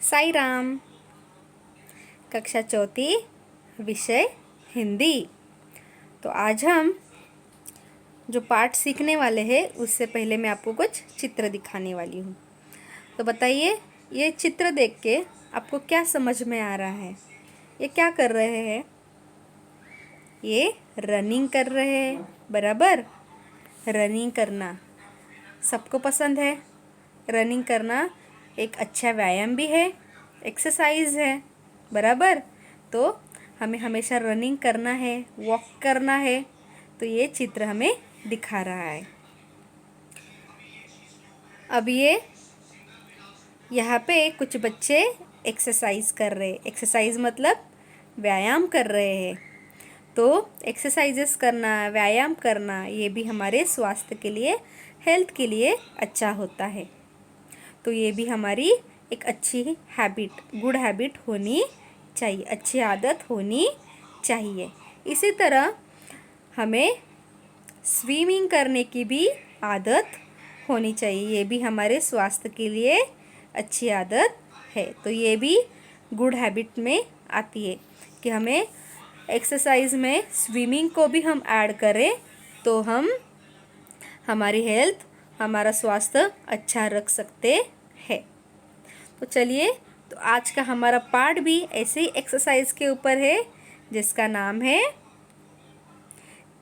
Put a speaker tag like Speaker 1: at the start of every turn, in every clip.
Speaker 1: साई राम। कक्षा चौथी, विषय हिंदी। तो आज हम जो पाठ सीखने वाले हैं उससे पहले मैं आपको कुछ चित्र दिखाने वाली हूँ। तो बताइए, ये चित्र देख के आपको क्या समझ में आ रहा है? ये क्या कर रहे हैं? ये रनिंग कर रहे हैं, बराबर। रनिंग करना सबको पसंद है। रनिंग करना एक अच्छा व्यायाम भी है, एक्सरसाइज है, बराबर। तो हमें हमेशा रनिंग करना है, वॉक करना है। तो ये चित्र हमें दिखा रहा है। अब ये यहाँ पे कुछ बच्चे एक्सरसाइज कर रहे हैं। एक्सरसाइज मतलब व्यायाम कर रहे हैं। तो एक्सरसाइजेस करना, व्यायाम करना, ये भी हमारे स्वास्थ्य के लिए, हेल्थ के लिए अच्छा होता है। तो ये भी हमारी एक अच्छी हैबिट, गुड हैबिट होनी चाहिए, अच्छी आदत होनी चाहिए। इसी तरह हमें स्विमिंग करने की भी आदत होनी चाहिए। ये भी हमारे स्वास्थ्य के लिए अच्छी आदत है। तो ये भी गुड हैबिट में आती है कि हमें एक्सरसाइज में स्विमिंग को भी हम ऐड करें तो हम हमारी हेल्थ, हमारा स्वास्थ्य अच्छा रख सकते हैं। तो चलिए, तो आज का हमारा पाठ भी ऐसे ही एक्सरसाइज के ऊपर है, जिसका नाम है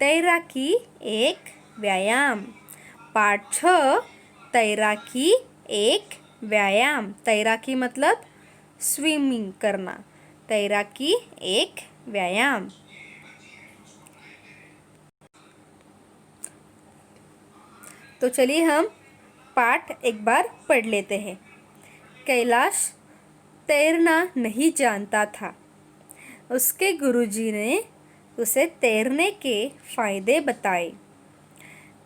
Speaker 1: तैराकी एक व्यायाम। पाठ 6, तैराकी एक व्यायाम। तैराकी मतलब स्विमिंग करना। तैराकी एक व्यायाम। तो चलिए हम पाठ एक बार पढ़ लेते हैं। कैलाश तैरना नहीं जानता था। उसके गुरुजी ने उसे तैरने के फायदे बताए।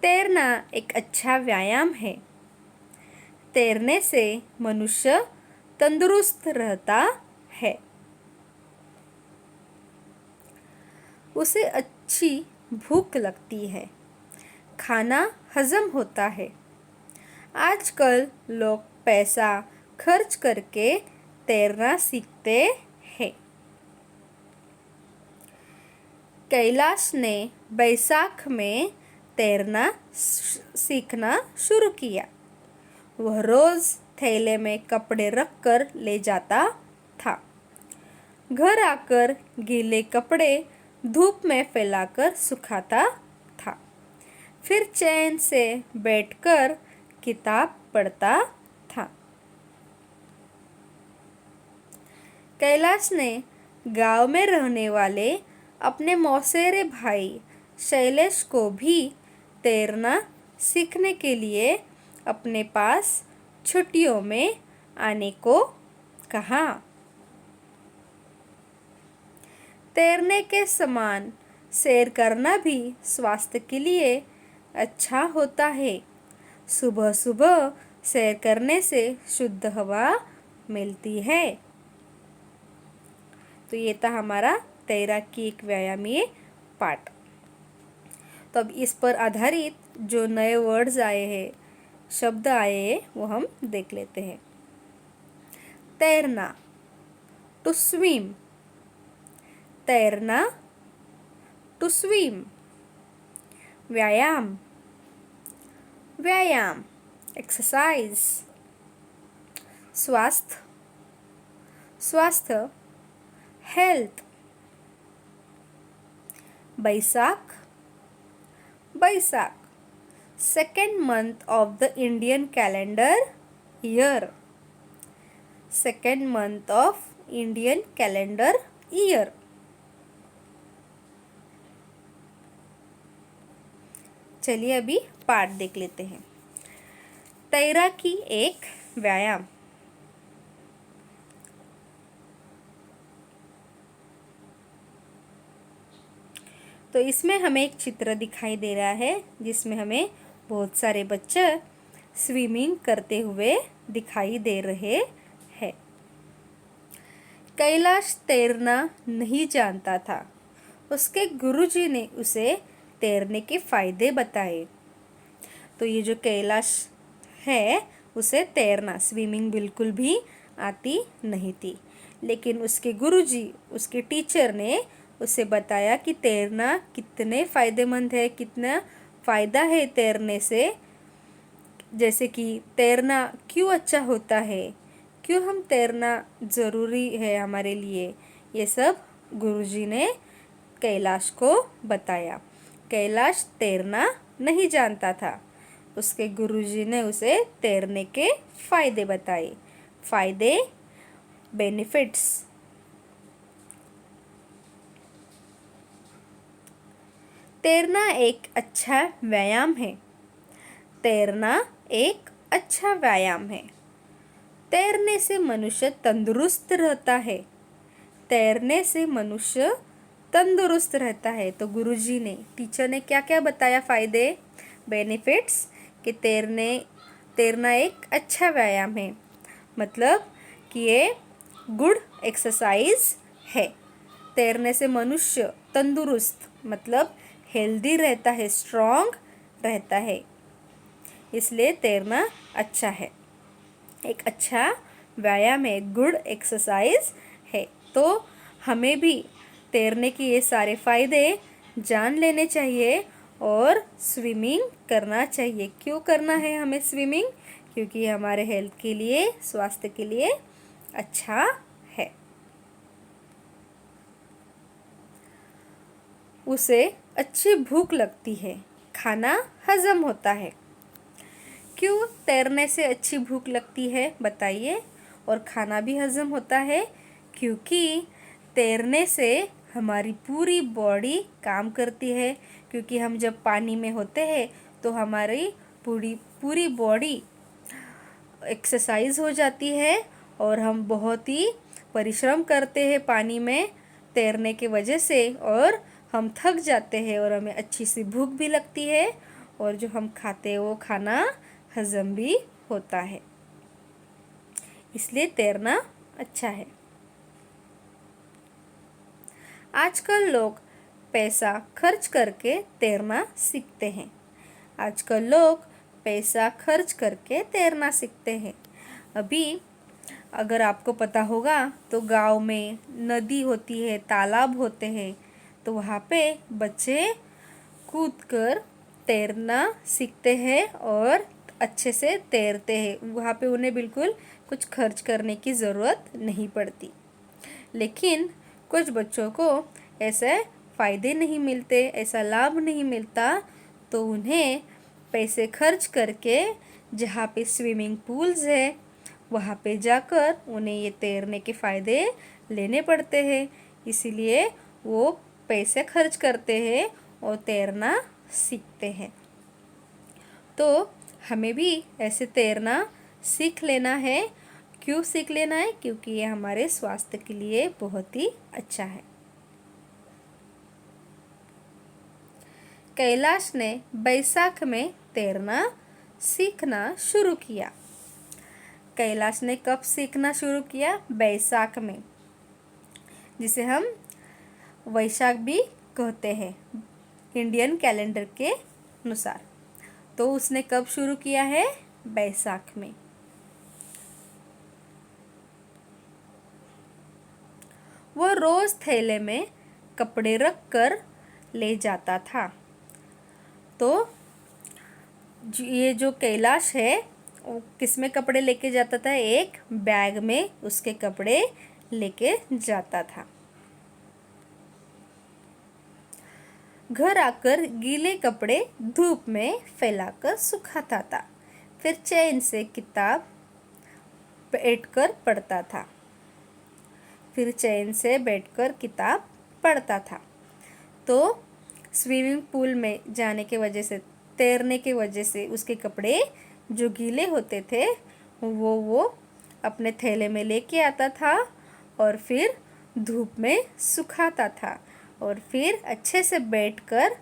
Speaker 1: तैरना एक अच्छा व्यायाम है। तैरने से मनुष्य तंदुरुस्त रहता है। उसे अच्छी भूख लगती है। खाना हजम होता है। आजकल लोग पैसा खर्च करके तैरना सीखते हैं। कैलाश ने बैसाख में तैरना सीखना शुरू किया। वह रोज थैले में कपड़े रखकर ले जाता था। घर आकर गीले कपड़े धूप में फैलाकर सुखाता था। फिर चैन से बैठकर किताब पढ़ता था। कैलाश ने गांव में रहने वाले अपने मौसेरे भाई शैलेश को भी तैरना सीखने के लिए अपने पास छुट्टियों में आने को कहा। तैरने के समान सैर करना भी स्वास्थ्य के लिए अच्छा होता है। सुबह सुबह सैर करने से शुद्ध हवा मिलती है। तो ये था हमारा तैराकी एक व्यायामी पाठ। तो अब इस पर आधारित जो नए वर्ड्स आए हैं, शब्द आए हैं, वो हम देख लेते हैं। तैरना, टू स्विम। तैरना, टू स्विम। व्यायाम, व्यायाम, एक्सरसाइज। स्वास्थ्य, स्वास्थ्य, health. Baisakh, Baisakh, second month of the Indian calendar year. Second month of Indian calendar year. चलिए अभी पाठ देख लेते हैं। तैराकी एक व्यायाम। तो इसमें हमें एक चित्र दिखाई दे रहा है, जिसमें हमें बहुत सारे बच्चे स्विमिंग करते हुए दिखाई दे रहे हैं। कैलाश तैरना नहीं जानता था। उसके गुरुजी ने उसे तैरने के फायदे बताए। तो ये जो कैलाश है, उसे तैरना, स्विमिंग बिल्कुल भी आती नहीं थी, लेकिन उसके गुरुजी, उसके टीचर ने उसे बताया कि तैरना कितने फ़ायदेमंद है, कितना फ़ायदा है तैरने से। जैसे कि तैरना क्यों अच्छा होता है, क्यों हम तैरना ज़रूरी है हमारे लिए, ये सब गुरुजी ने कैलाश को बताया। कैलाश तैरना नहीं जानता था, उसके गुरुजी ने उसे तैरने के फ़ायदे बताए। फ़ायदे, बेनिफिट्स। तैरना एक अच्छा व्यायाम है। तैरना एक अच्छा व्यायाम है। तैरने से मनुष्य तंदुरुस्त रहता है। तैरने से मनुष्य तंदुरुस्त रहता है। तो गुरुजी ने, टीचर ने क्या क्या बताया फ़ायदे, बेनिफिट्स, कि तैरना एक अच्छा व्यायाम है, मतलब कि ये गुड एक्सरसाइज है। तैरने से मनुष्य तंदुरुस्त, मतलब हेल्दी रहता है, स्ट्रॉन्ग रहता है, इसलिए तैरना अच्छा है, एक अच्छा व्यायाम है, गुड एक्सरसाइज है। तो हमें भी तैरने के ये सारे फ़ायदे जान लेने चाहिए और स्विमिंग करना चाहिए। क्यों करना है हमें स्विमिंग? क्योंकि हमारे हेल्थ के लिए, स्वास्थ्य के लिए अच्छा है। उसे अच्छी भूख लगती है, खाना हजम होता है। क्यों तैरने से अच्छी भूख लगती है बताइए, और खाना भी हजम होता है? क्योंकि तैरने से हमारी पूरी बॉडी काम करती है। क्योंकि हम जब पानी में होते हैं तो हमारी पूरी पूरी बॉडी एक्सरसाइज हो जाती है और हम बहुत ही परिश्रम करते हैं पानी में तैरने के वजह से, और हम थक जाते हैं और हमें अच्छी सी भूख भी लगती है, और जो हम खाते हैं वो खाना हजम भी होता है, इसलिए तैरना अच्छा है। आजकल लोग पैसा खर्च करके तैरना सीखते हैं। आजकल लोग पैसा खर्च करके तैरना सीखते हैं। अभी अगर आपको पता होगा तो गांव में नदी होती है, तालाब होते हैं, तो वहाँ पे बच्चे कूदकर तैरना सीखते हैं और अच्छे से तैरते हैं। वहाँ पे उन्हें बिल्कुल कुछ खर्च करने की ज़रूरत नहीं पड़ती। लेकिन कुछ बच्चों को ऐसे फ़ायदे नहीं मिलते, ऐसा लाभ नहीं मिलता, तो उन्हें पैसे खर्च करके जहाँ पे स्विमिंग पूल्स है वहाँ पे जाकर उन्हें ये तैरने के फ़ायदे लेने पड़ते हैं। इसीलिए वो पैसे खर्च करते हैं और तैरना सीखते हैं। तो हमें भी ऐसे तैरना सीख लेना है। क्यों सीख लेना है? क्योंकि ये हमारे स्वास्थ्य के लिए बहुत ही अच्छा है। कैलाश ने बैसाख में तैरना सीखना शुरू किया। कैलाश ने कब सीखना शुरू किया? बैसाख में, जिसे हम वैशाख भी कहते हैं इंडियन कैलेंडर के अनुसार। तो उसने कब शुरू किया है? बैसाख में। वो रोज थैले में कपड़े रख कर ले जाता था। तो ये जो कैलाश है वो किस में कपड़े लेके जाता था? एक बैग में उसके कपड़े लेके जाता था। घर आकर गीले कपड़े धूप में फैलाकर सुखाता था। फिर चैन से किताब बैठकर पढ़ता था। फिर चैन से बैठकर किताब पढ़ता था। तो स्विमिंग पूल में जाने के वजह से, तैरने के वजह से उसके कपड़े जो गीले होते थे वो अपने थैले में लेके आता था और फिर धूप में सुखाता था और फिर अच्छे से बैठकर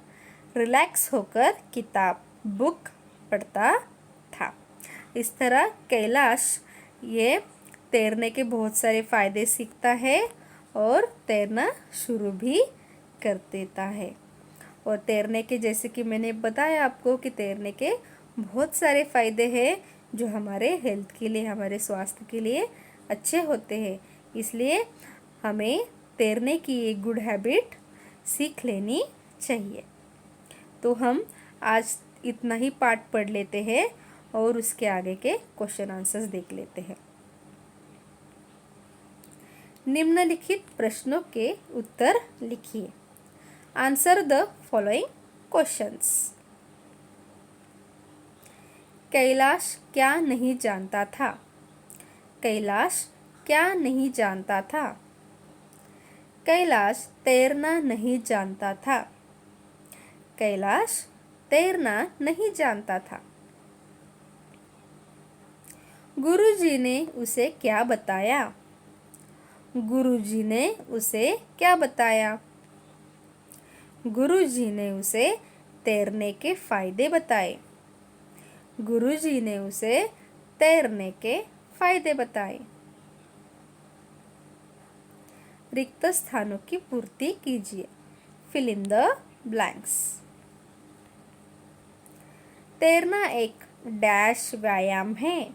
Speaker 1: रिलैक्स होकर किताब बुक पढ़ता था। इस तरह कैलाश ये तैरने के बहुत सारे फ़ायदे सीखता है और तैरना शुरू भी कर देता है। और तैरने के, जैसे कि मैंने बताया आपको, कि तैरने के बहुत सारे फ़ायदे हैं जो हमारे हेल्थ के लिए, हमारे स्वास्थ्य के लिए अच्छे होते हैं। इसलिए हमें तैरने की एक गुड हैबिट सीख लेनी चाहिए। तो हम आज इतना ही पाठ पढ़ लेते हैं और उसके आगे के क्वेश्चन आंसर्स देख लेते हैं। निम्नलिखित प्रश्नों के उत्तर लिखिए। Answer the following questions. Kailash क्या नहीं जानता था? कैलाश क्या नहीं जानता था? कैलाश तैरना नहीं जानता था। कैलाश तैरना नहीं जानता था। गुरुजी ने उसे क्या बताया? गुरुजी ने उसे क्या बताया? गुरुजी ने उसे तैरने के फायदे बताए। गुरुजी ने उसे तैरने के फायदे बताए। रिक्त स्थानों की पूर्ति कीजिए। Fill in the blanks. तैरना एक डैश व्यायाम है।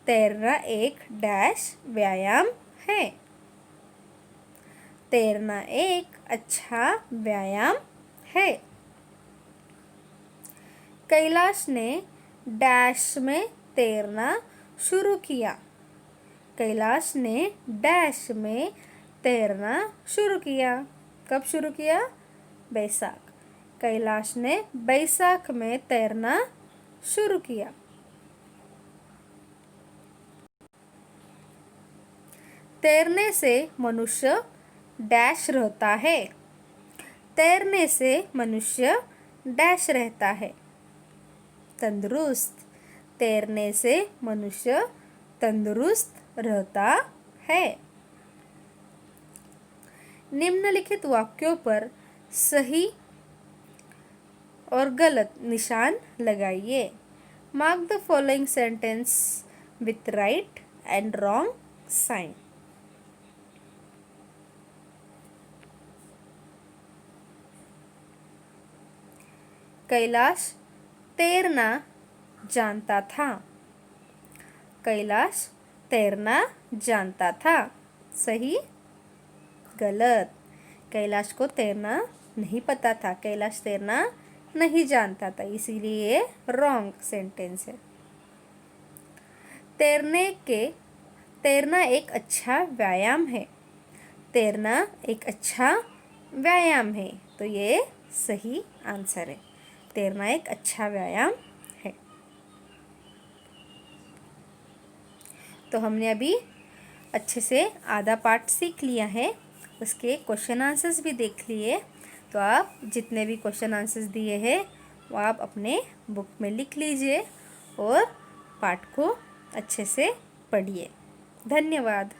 Speaker 1: तैरना एक डैश व्यायाम है। तैरना एक अच्छा व्यायाम है। कैलाश ने डैश में तैरना शुरू किया। कैलाश ने डैश में तैरना शुरू किया। कब शुरू किया? बैसाख। कैलाश ने बैसाख में तैरना शुरू किया। तैरने से मनुष्य डैश रहता है। तैरने से मनुष्य डैश रहता है। तंदुरुस्त। तैरने से मनुष्य तंदुरुस्त रहता है। निम्नलिखित वाक्यों पर सही और गलत निशान लगाइए। Mark the following sentence with right and wrong sign. Kailash तैरना जानता था। कैलाश तैरना जानता था। सही, गलत। कैलाश को तैरना नहीं पता था। कैलाश तैरना नहीं जानता था, इसीलिए ये रॉन्ग सेंटेंस है। तैरना एक अच्छा व्यायाम है। तैरना एक अच्छा व्यायाम है, तो ये सही आंसर है। तैरना एक अच्छा व्यायाम है। तो हमने अभी अच्छे से आधा पाठ सीख लिया है। उसके क्वेश्चन आंसर्स भी देख लिए। तो आप जितने भी क्वेश्चन आंसर्स दिए हैं वो आप अपने बुक में लिख लीजिए और पाठ को अच्छे से पढ़िए। धन्यवाद।